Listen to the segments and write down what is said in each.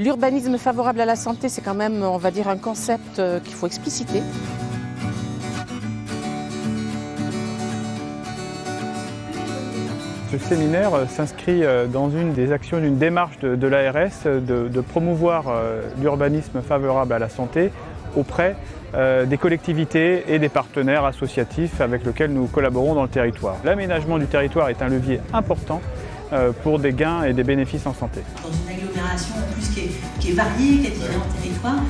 L'urbanisme favorable à la santé, c'est quand même, on va dire, un concept qu'il faut expliciter. Ce séminaire s'inscrit dans une des actions d'une démarche de l'ARS de promouvoir l'urbanisme favorable à la santé auprès des collectivités et des partenaires associatifs avec lesquels nous collaborons dans le territoire. L'aménagement du territoire est un levier important pour des gains et des bénéfices en santé. Dans une agglomération en plus qui est variée, qui a différents territoires,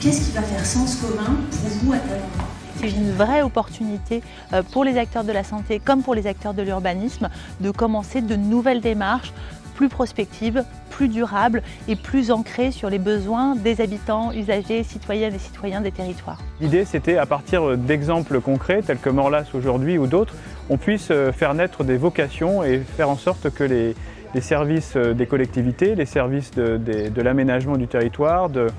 qu'est-ce qui va faire sens commun pour vous à tel endroit ? C'est une vraie opportunité pour les acteurs de la santé comme pour les acteurs de l'urbanisme de commencer de nouvelles démarches plus prospectives, plus durables et plus ancrées sur les besoins des habitants, usagers, citoyennes et citoyens des territoires. L'idée, c'était à partir d'exemples concrets tels que Morlas aujourd'hui ou d'autres, on puisse faire naître des vocations et faire en sorte que les services des collectivités, les services de l'aménagement du territoire, de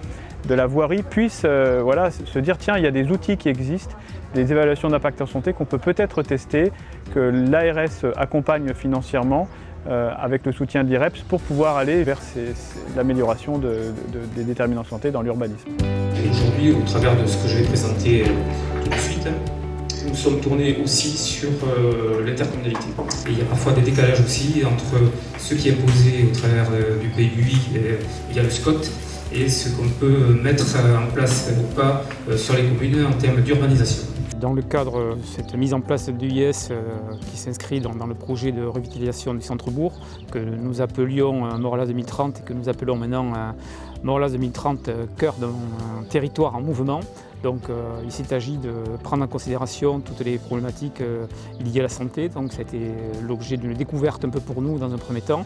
la voirie puissent se dire tiens, il y a des outils qui existent, des évaluations d'impact en santé qu'on peut peut-être tester, que l'ARS accompagne financièrement avec le soutien de l'IREPS pour pouvoir aller vers l'amélioration des déterminants de santé dans l'urbanisme. Aujourd'hui, au travers de ce que je vais présenter tout de suite, nous sommes tournés aussi sur l'intercommunalité. Et il y a parfois des décalages aussi entre ce qui est posé au travers du PUI via le SCOT et ce qu'on peut mettre en place ou pas sur les communes en termes d'urbanisation. Dans le cadre de cette mise en place de l'UIS qui s'inscrit dans le projet de revitalisation du centre-bourg, que nous appelions Morlas 2030 et que nous appelons maintenant Morlas 2030 cœur d'un territoire en mouvement. Donc il s'est agi de prendre en considération toutes les problématiques liées à la santé. Donc ça a été l'objet d'une découverte un peu pour nous dans un premier temps.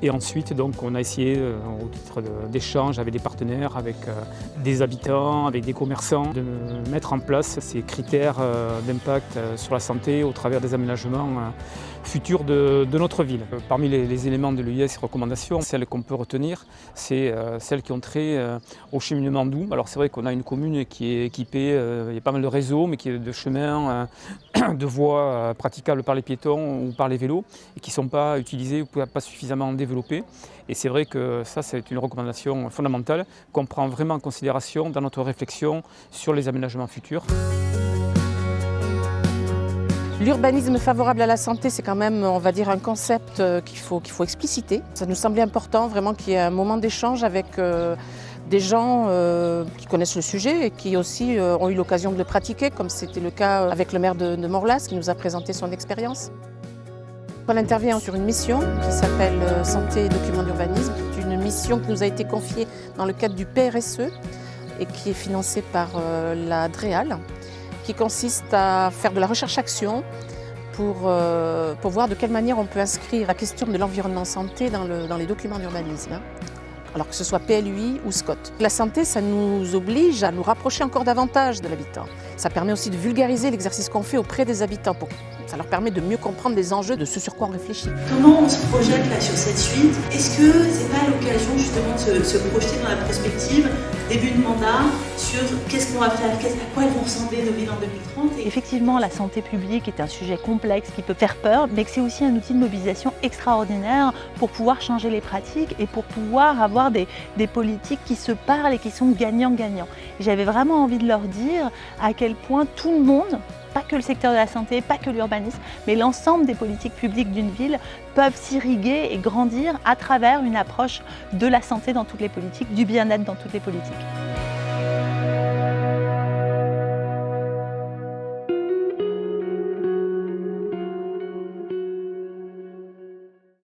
Et ensuite, donc, on a essayé, au titre d'échange avec des partenaires, avec des habitants, avec des commerçants, de mettre en place ces critères d'impact sur la santé au travers des aménagements futurs de notre ville. Parmi les éléments de l'UIS et recommandations, celles qu'on peut retenir, c'est celles qui ont trait au cheminement doux. Alors c'est vrai qu'on a une commune qui est équipée, il y a pas mal de réseaux, mais qui est de chemins, de voies praticables par les piétons ou par les vélos, et qui ne sont pas utilisées ou pas suffisamment développées. Et c'est vrai que ça, c'est une recommandation fondamentale qu'on prend vraiment en considération dans notre réflexion sur les aménagements futurs. L'urbanisme favorable à la santé, c'est quand même, on va dire, un concept qu'il faut expliciter. Ça nous semblait important vraiment qu'il y ait un moment d'échange avec des gens qui connaissent le sujet et qui aussi ont eu l'occasion de le pratiquer, comme c'était le cas avec le maire de Morlas qui nous a présenté son expérience. On intervient sur une mission qui s'appelle Santé et documents d'urbanisme. C'est une mission qui nous a été confiée dans le cadre du PRSE et qui est financée par la DREAL, qui consiste à faire de la recherche-action pour voir de quelle manière on peut inscrire la question de l'environnement santé dans les documents d'urbanisme, alors que ce soit PLUI ou SCOT. La santé, ça nous oblige à nous rapprocher encore davantage de l'habitant. Ça permet aussi de vulgariser l'exercice qu'on fait auprès des habitants. Ça leur permet de mieux comprendre les enjeux de ce sur quoi on réfléchit. Comment on se projette là sur cette suite? Est-ce que c'est pas l'occasion justement de se projeter dans la prospective, début de mandat, sur qu'est-ce qu'on va faire, à quoi elles vont ressembler nos villes en 2030 Effectivement, la santé publique est un sujet complexe qui peut faire peur, mais que c'est aussi un outil de mobilisation extraordinaire pour pouvoir changer les pratiques et pour pouvoir avoir des politiques qui se parlent et qui sont gagnants-gagnants. J'avais vraiment envie de leur dire à quel point tout le monde, pas que le secteur de la santé, pas que l'urbanisme, mais l'ensemble des politiques publiques d'une ville peuvent s'irriguer et grandir à travers une approche de la santé dans toutes les politiques, du bien-être dans toutes les politiques.